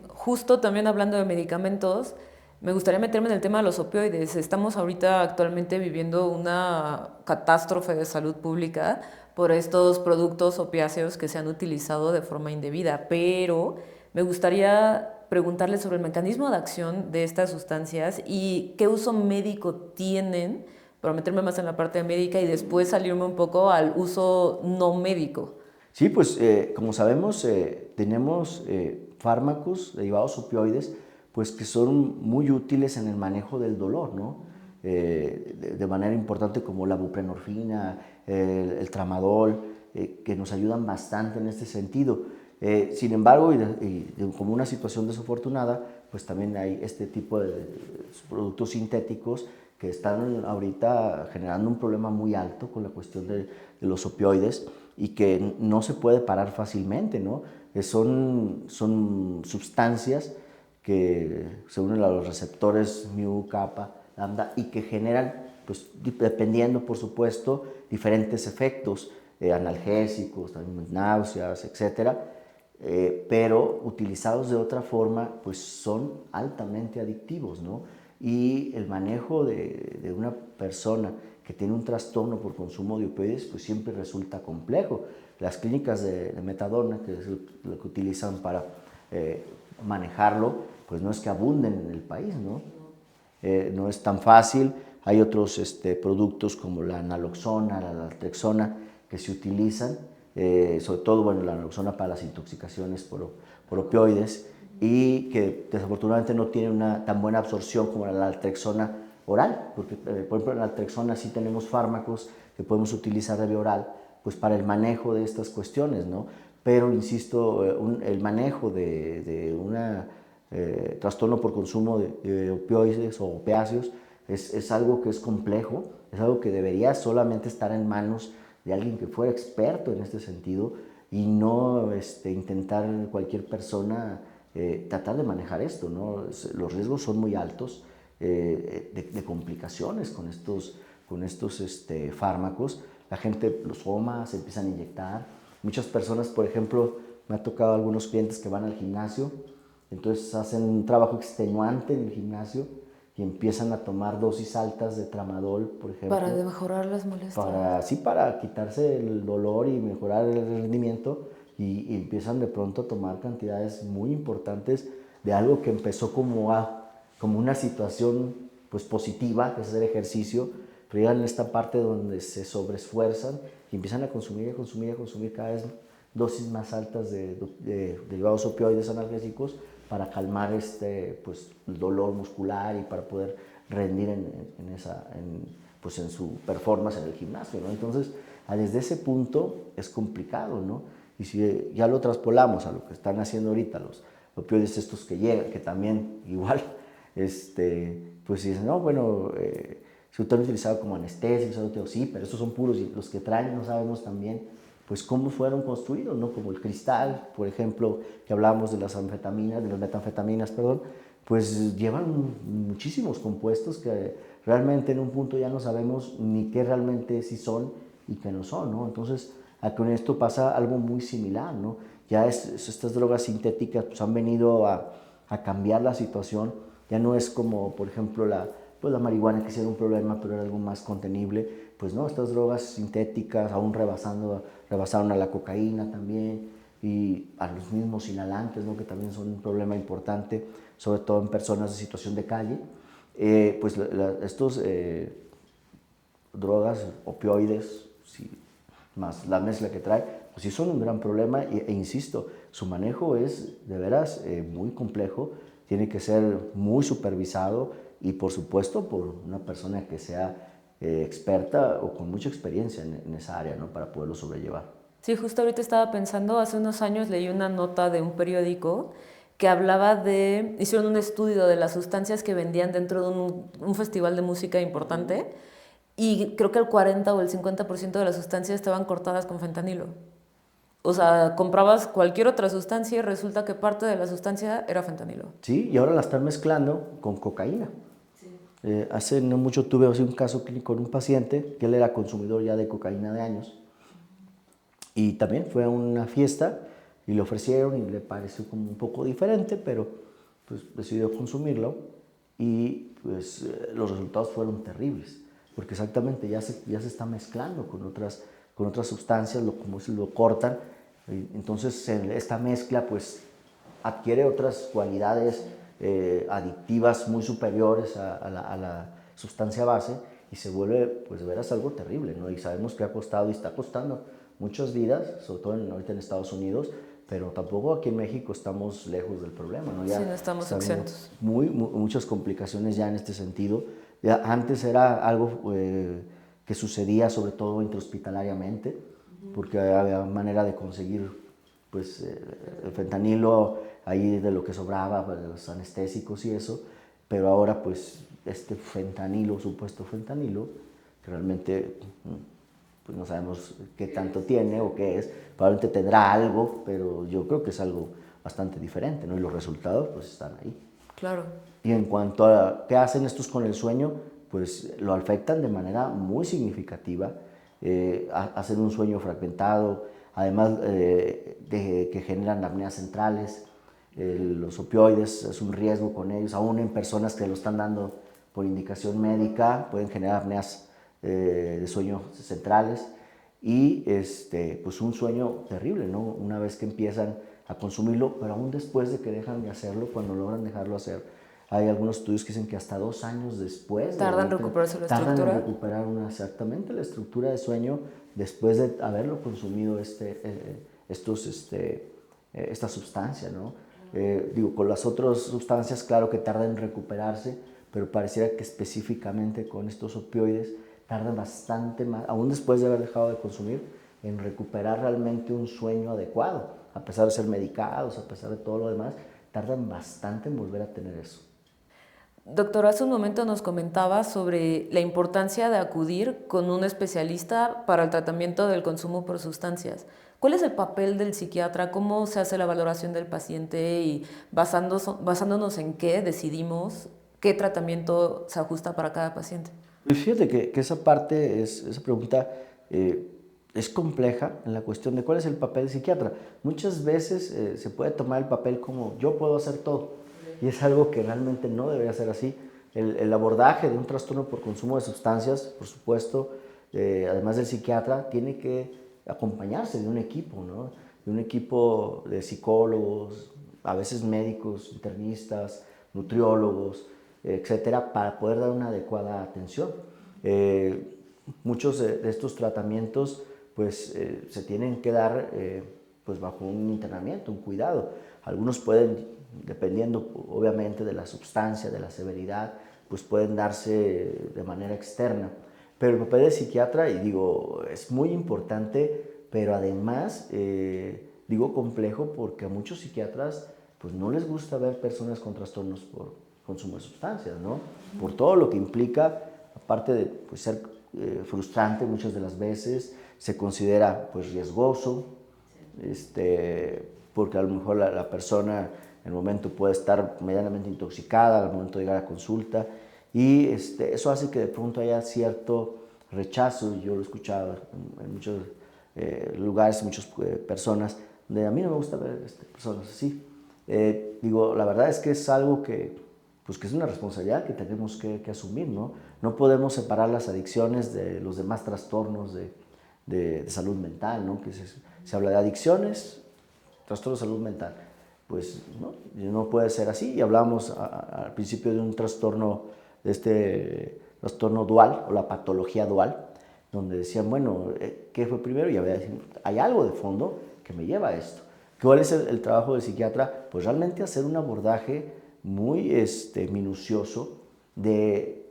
Justo también hablando de medicamentos, me gustaría meterme en el tema de los opioides. Estamos ahorita actualmente viviendo una catástrofe de salud pública por estos productos opiáceos que se han utilizado de forma indebida, pero me gustaría preguntarle sobre el mecanismo de acción de estas sustancias y qué uso médico tienen, para meterme más en la parte médica y después salirme un poco al uso no médico. Sí, pues como sabemos, tenemos fármacos derivados opioides, pues que son muy útiles en el manejo del dolor, ¿no? De manera importante, como la buprenorfina, el tramadol, que nos ayudan bastante en este sentido. Sin embargo, como una situación desafortunada, pues también hay este tipo de productos sintéticos que están ahorita generando un problema muy alto con la cuestión de los opioides, y que no se puede parar fácilmente, ¿no? Son sustancias que se unen a los receptores mu, kappa, lambda, y que generan, pues, dependiendo, por supuesto, diferentes efectos, analgésicos, también náuseas, etcétera, pero utilizados de otra forma, pues son altamente adictivos, ¿no? Y el manejo de una persona que tiene un trastorno por consumo de opioides, pues siempre resulta complejo. Las clínicas de metadona, que es lo que utilizan para manejarlo, pues no es que abunden en el país, ¿no? No es tan fácil. Hay otros productos como la naloxona, la naltrexona, que se utilizan, sobre todo, bueno, la naloxona para las intoxicaciones por opioides, y que desafortunadamente no tiene una tan buena absorción como la naltrexona oral, porque por ejemplo en la naltrexona sí tenemos fármacos que podemos utilizar de vía oral, pues para el manejo de estas cuestiones, ¿no? Pero insisto, el manejo de un trastorno por consumo de opioides o opiáceos es algo que es complejo, es algo que debería solamente estar en manos de alguien que fuera experto en este sentido, y no intentar cualquier persona tratar de manejar esto, ¿no? Los riesgos son muy altos de complicaciones con estos fármacos. La gente los toma, se empiezan a inyectar. Muchas personas, por ejemplo, me ha tocado algunos clientes que van al gimnasio, entonces hacen un trabajo extenuante en el gimnasio y empiezan a tomar dosis altas de tramadol, por ejemplo. Para mejorar las molestias. Para quitarse el dolor y mejorar el rendimiento, y empiezan de pronto a tomar cantidades muy importantes de algo que empezó como una situación pues positiva, que es hacer ejercicio, pero llegan en esta parte donde se sobreesfuerzan y empiezan a consumir, a consumir, a consumir cada vez dosis más altas de derivados opioides analgésicos para calmar pues, el dolor muscular y para poder rendir pues en su performance en el gimnasio, ¿no? Entonces, desde ese punto es complicado, ¿no? Y si ya lo traspolamos a lo que están haciendo ahorita los opioides estos que llegan, que también igual, pues dicen, no, bueno, se han utilizado como anestesia, sí, pero estos son puros y los que traen no sabemos también pues cómo fueron construidos, ¿no? Como el cristal, por ejemplo, que hablábamos de las anfetaminas, de las metanfetaminas, perdón, pues llevan muchísimos compuestos que realmente en un punto ya no sabemos ni qué realmente sí son y qué no son, ¿no? Entonces, con esto pasa algo muy similar, ¿no? Ya estas drogas sintéticas pues, han venido a cambiar la situación, ya no es como, por ejemplo, pues la marihuana, que sí era un problema, pero era algo más contenible. Pues no, estas drogas sintéticas aún rebasaron a la cocaína también y a los mismos inhalantes, ¿no? Que también son un problema importante, sobre todo en personas de situación de calle. Pues estos drogas, opioides, sí, más la mezcla que trae, pues sí son un gran problema e insisto, su manejo es de veras muy complejo, tiene que ser muy supervisado y por supuesto por una persona que sea experta o con mucha experiencia en esa área, ¿no? Para poderlo sobrellevar. Sí, justo ahorita estaba pensando, hace unos años leí una nota de un periódico que hablaba hicieron un estudio de las sustancias que vendían dentro de un festival de música importante y creo que el 40 o el 50% de las sustancias estaban cortadas con fentanilo. O sea, comprabas cualquier otra sustancia y resulta que parte de la sustancia era fentanilo. Sí, y ahora la están mezclando con cocaína. Hace no mucho tuve un caso clínico con un paciente que él era consumidor ya de cocaína de años y también fue a una fiesta y le ofrecieron y le pareció como un poco diferente, pero pues decidió consumirlo y pues los resultados fueron terribles, porque exactamente ya se está mezclando con otras sustancias, como si lo cortan, y entonces esta mezcla pues adquiere otras cualidades adictivas muy superiores a la sustancia base y se vuelve, pues de veras, algo terrible, ¿no? Y sabemos que ha costado y está costando muchas vidas, sobre todo ahorita en Estados Unidos, pero tampoco aquí en México estamos lejos del problema, ¿no? Ya sí, no estamos exentos. Muchas complicaciones ya en este sentido. Ya antes era algo que sucedía sobre todo intrahospitalariamente, porque había manera de conseguir pues, el fentanilo ahí de lo que sobraba, de los anestésicos y eso, pero ahora pues este fentanilo, supuesto fentanilo, que realmente pues no sabemos qué tanto tiene o qué es, probablemente tendrá algo, pero yo creo que es algo bastante diferente, ¿no? Y los resultados pues están ahí. Claro. Y en cuanto a qué hacen estos con el sueño, pues lo afectan de manera muy significativa, hacen un sueño fragmentado, además de que generan apneas centrales. Los opioides es un riesgo con ellos, aún en personas que lo están dando por indicación médica, pueden generar apneas de sueño centrales y pues un sueño terrible, ¿no? Una vez que empiezan a consumirlo, pero aún después de que dejan de hacerlo, cuando logran dejarlo hacer, hay algunos estudios que dicen que hasta 2 años después Tardan en recuperarse la estructura. tardan en recuperar exactamente la estructura de sueño después de haberlo consumido esta sustancia, ¿no? Digo, con las otras sustancias, claro que tardan en recuperarse, pero pareciera que específicamente con estos opioides tardan bastante más, aún después de haber dejado de consumir, en recuperar realmente un sueño adecuado. A pesar de ser medicados, a pesar de todo lo demás, tardan bastante en volver a tener eso. Doctor, hace un momento nos comentaba sobre la importancia de acudir con un especialista para el tratamiento del consumo por sustancias. ¿Cuál es el papel del psiquiatra? ¿Cómo se hace la valoración del paciente? Y basándonos en qué decidimos qué tratamiento se ajusta para cada paciente. Pues fíjate que esa parte, esa pregunta es compleja en la cuestión de cuál es el papel del psiquiatra. Muchas veces se puede tomar el papel como yo puedo hacer todo y es algo que realmente no debería ser así. El abordaje de un trastorno por consumo de sustancias, por supuesto, además del psiquiatra, tiene que acompañarse de un equipo, ¿no? de un equipo de psicólogos, a veces médicos, internistas, nutriólogos, etcétera, para poder dar una adecuada atención. Muchos de estos tratamientos pues se tienen que dar pues bajo un internamiento, un cuidado. Algunos pueden, dependiendo obviamente de la sustancia, de la severidad, pues pueden darse de manera externa. Pero el papel de psiquiatra, y digo, es muy importante, pero además, digo complejo porque a muchos psiquiatras pues no les gusta ver personas con trastornos por consumo de sustancias, ¿no? Por todo lo que implica, aparte de pues, ser frustrante muchas de las veces, se considera pues riesgoso, porque a lo mejor la persona en el momento puede estar medianamente intoxicada al momento de llegar a consulta, y eso hace que de pronto haya cierto rechazo. Yo lo he escuchado en muchos lugares, muchas personas, de a mí no me gusta ver personas así. Digo, la verdad es que es algo que, pues, que es una responsabilidad que tenemos que asumir, ¿no? No podemos separar las adicciones de los demás trastornos de salud mental, ¿no? Que se habla de adicciones, trastorno de salud mental. Pues no puede ser así. Y hablamos al principio de un trastorno, de trastorno dual o la patología dual, donde decían, bueno, ¿qué fue primero? Y hay algo de fondo que me lleva a esto. ¿Cuál es el trabajo del psiquiatra? Pues realmente hacer un abordaje muy minucioso de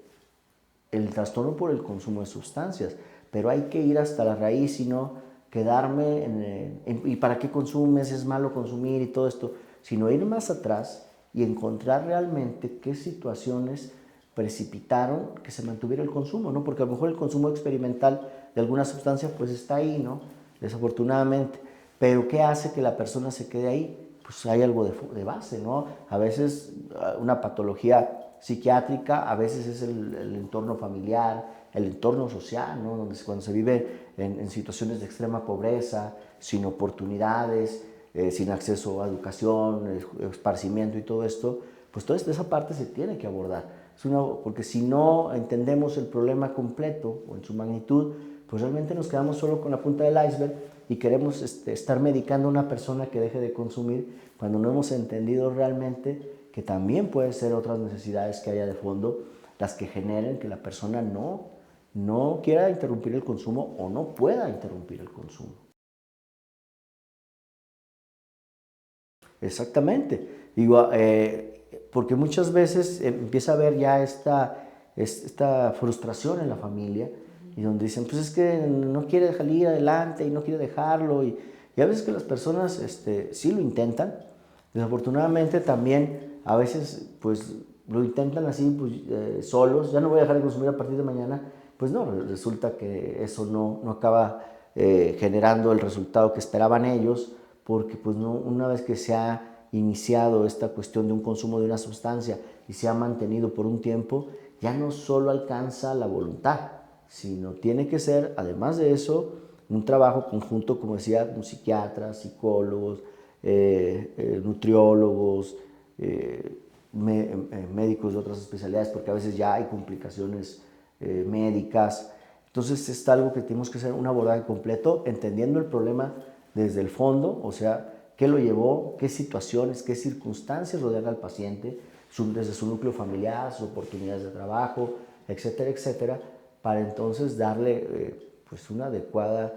el trastorno por el consumo de sustancias, pero hay que ir hasta la raíz y no quedarme ¿y para qué consumes? Es malo consumir y todo esto, sino ir más atrás y encontrar realmente qué situaciones precipitaron que se mantuviera el consumo, ¿no? Porque a lo mejor el consumo experimental de alguna sustancia pues está ahí, ¿no? Desafortunadamente, pero ¿qué hace que la persona se quede ahí? Pues hay algo de base, ¿no? A veces una patología psiquiátrica, a veces es el entorno familiar, el entorno social, ¿no? Cuando se vive en situaciones de extrema pobreza, sin oportunidades, sin acceso a educación, esparcimiento y todo esto, pues toda esa parte se tiene que abordar. Porque si no entendemos el problema completo o en su magnitud, pues realmente nos quedamos solo con la punta del iceberg y queremos estar medicando a una persona que deje de consumir cuando no hemos entendido realmente que también pueden ser otras necesidades que haya de fondo las que generen que la persona no quiera interrumpir el consumo o no pueda interrumpir el consumo. Exactamente. Digo, porque muchas veces empieza a haber ya esta frustración en la familia y donde dicen, pues es que no quiere salir adelante y no quiere dejarlo. Y a veces que las personas sí lo intentan. Desafortunadamente también a veces pues lo intentan así pues, solos, ya no voy a dejar de consumir a partir de mañana. Pues no, resulta que eso no acaba generando el resultado que esperaban ellos, porque pues no, una vez que se ha iniciado esta cuestión de un consumo de una sustancia y se ha mantenido por un tiempo, ya no solo alcanza la voluntad, sino tiene que ser, además de eso, un trabajo conjunto, como decía, con psiquiatras, psicólogos, nutriólogos, médicos de otras especialidades, porque a veces ya hay complicaciones médicas. Entonces es algo que tenemos que hacer un abordaje completo, entendiendo el problema desde el fondo, o sea, qué lo llevó, qué situaciones, qué circunstancias rodean al paciente, desde su núcleo familiar, sus oportunidades de trabajo, etcétera, etcétera, para entonces darle pues una adecuada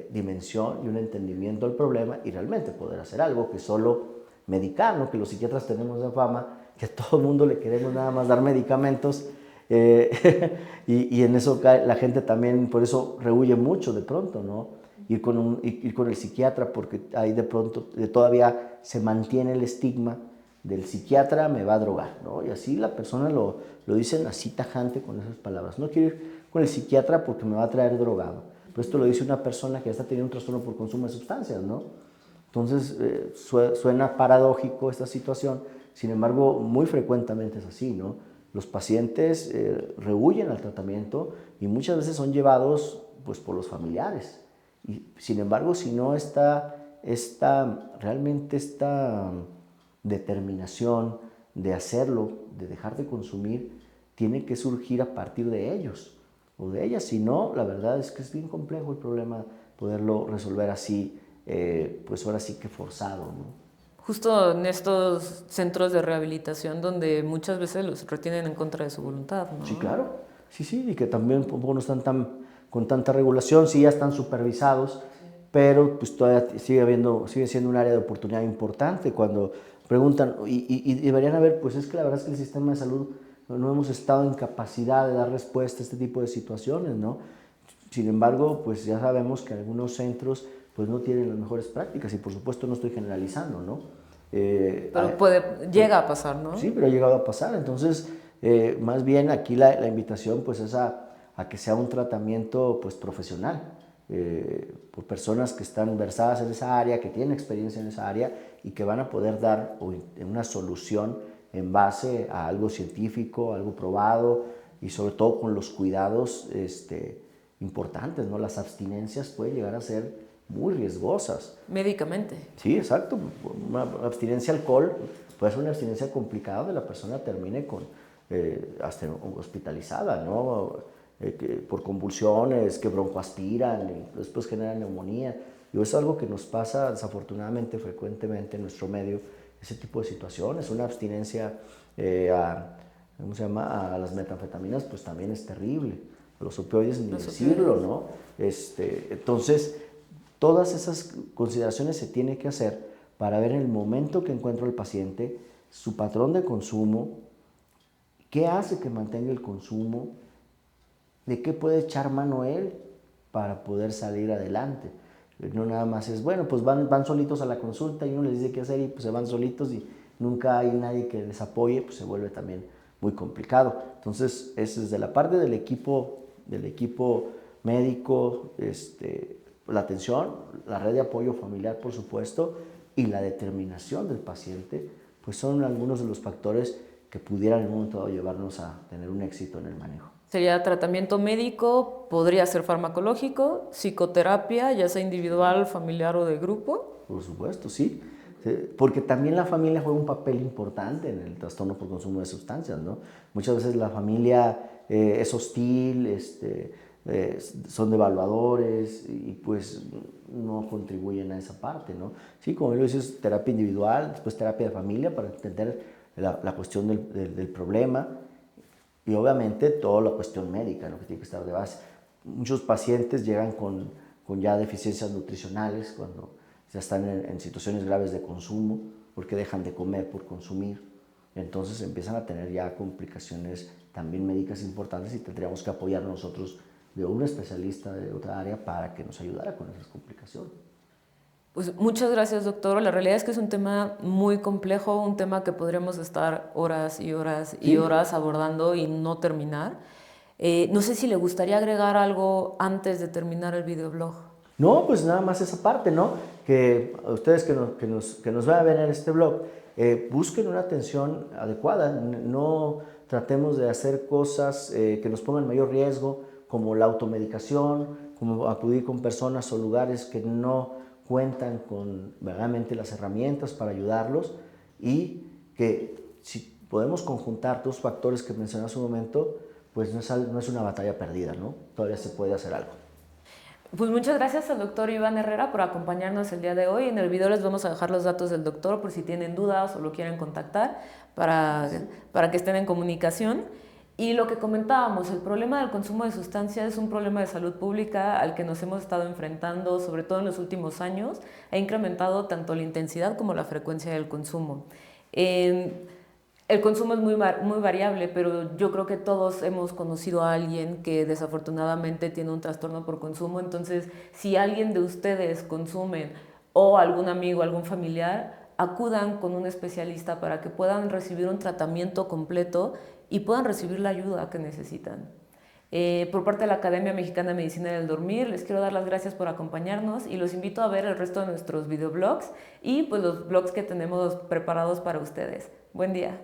dimensión y un entendimiento al problema y realmente poder hacer algo que solo medicar, ¿no? Que los psiquiatras tenemos de fama, que a todo el mundo le queremos nada más dar medicamentos, y en eso la gente también, por eso rehuye mucho de pronto, ¿no? Ir con el psiquiatra, porque ahí de pronto todavía se mantiene el estigma del psiquiatra me va a drogar, ¿no? Y así la persona lo dicen así tajante con esas palabras. No quiero ir con el psiquiatra porque me va a traer drogado. Pero esto lo dice una persona que ya está teniendo un trastorno por consumo de sustancias, ¿no? Entonces suena paradójico esta situación, sin embargo muy frecuentemente es así, ¿no? Los pacientes rehuyen al tratamiento y muchas veces son llevados pues, por los familiares. Y, sin embargo, si no está realmente esta determinación de hacerlo, de dejar de consumir, tiene que surgir a partir de ellos o de ellas. Si no, la verdad es que es bien complejo el problema poderlo resolver así pues ahora sí que forzado, ¿no? Justo en estos centros de rehabilitación donde muchas veces los retienen en contra de su voluntad, ¿no? Sí, claro. Sí, sí, y que también poco no están con tanta regulación, sí ya están supervisados, pero pues todavía sigue siendo un área de oportunidad importante. Cuando preguntan, y deberían haber, pues es que la verdad es que el sistema de salud no hemos estado en capacidad de dar respuesta a este tipo de situaciones, ¿no? Sin embargo, pues ya sabemos que algunos centros pues no tienen las mejores prácticas y por supuesto no estoy generalizando, ¿no? Pero llega a pasar, ¿no? Sí, pero ha llegado a pasar. Entonces, más bien aquí la invitación pues es a que sea un tratamiento pues profesional por personas que están versadas en esa área, que tienen experiencia en esa área y que van a poder dar una solución en base a algo científico, algo probado y sobre todo con los cuidados importantes, ¿no? Las abstinencias pueden llegar a ser muy riesgosas. Médicamente. Sí, exacto. Una abstinencia al alcohol puede ser una abstinencia complicada donde la persona termine hasta hospitalizada, ¿no? Por convulsiones, que broncoaspiran y después generan neumonía. Y eso es algo que nos pasa desafortunadamente frecuentemente en nuestro medio, ese tipo de situaciones. Una abstinencia ¿cómo se llama? A las metanfetaminas pues también es terrible. A los opioides ni decirlo, ¿no? Entonces, todas esas consideraciones se tienen que hacer para ver en el momento que encuentro al paciente su patrón de consumo, qué hace que mantenga el consumo, de qué puede echar mano él para poder salir adelante. No nada más es, bueno, pues van solitos a la consulta y uno les dice qué hacer y pues se van solitos y nunca hay nadie que les apoye, pues se vuelve también muy complicado. Entonces, es desde la parte del equipo médico, la atención, la red de apoyo familiar, por supuesto, y la determinación del paciente, pues son algunos de los factores que pudieran en un momento dado llevarnos a tener un éxito en el manejo. Sería tratamiento médico, podría ser farmacológico, psicoterapia, ya sea individual, familiar o de grupo. Por supuesto, sí. Porque también la familia juega un papel importante en el trastorno por consumo de sustancias, ¿no? Muchas veces la familia es hostil, son devaluadores y pues no contribuyen a esa parte, ¿no? Sí, como lo dices, terapia individual, después terapia de familia para entender la cuestión del problema y obviamente toda la cuestión médica, ¿no? Que tiene que estar de base. Muchos pacientes llegan con ya deficiencias nutricionales cuando ya están en situaciones graves de consumo porque dejan de comer por consumir. Entonces empiezan a tener ya complicaciones también médicas importantes y tendríamos que apoyar nosotros de un especialista de otra área para que nos ayudara con esas complicaciones. Pues muchas gracias, doctor. La realidad es que es un tema muy complejo, un tema que podríamos estar horas y horas y horas abordando y no terminar. No sé si le gustaría agregar algo antes de terminar el videoblog. No, pues nada más esa parte, ¿no? Que a ustedes que nos van a ver en este blog, busquen una atención adecuada. No tratemos de hacer cosas que nos pongan mayor riesgo, como la automedicación, como acudir con personas o lugares que no cuentan con verdaderamente las herramientas para ayudarlos y que si podemos conjuntar dos factores que mencioné hace un momento, pues no es una batalla perdida, ¿no? Todavía se puede hacer algo. Pues muchas gracias al doctor Iván Herrera por acompañarnos el día de hoy. En el video les vamos a dejar los datos del doctor por si tienen dudas o lo quieren contactar para que estén en comunicación. Y lo que comentábamos, el problema del consumo de sustancias es un problema de salud pública al que nos hemos estado enfrentando, sobre todo en los últimos años. Ha incrementado tanto la intensidad como la frecuencia del consumo. El consumo es muy variable, pero yo creo que todos hemos conocido a alguien que desafortunadamente tiene un trastorno por consumo. Entonces, si alguien de ustedes consumen o algún amigo, algún familiar, acudan con un especialista para que puedan recibir un tratamiento completo y puedan recibir la ayuda que necesitan. Por parte de la Academia Mexicana de Medicina del Dormir, les quiero dar las gracias por acompañarnos y los invito a ver el resto de nuestros videoblogs y pues los blogs que tenemos preparados para ustedes. Buen día.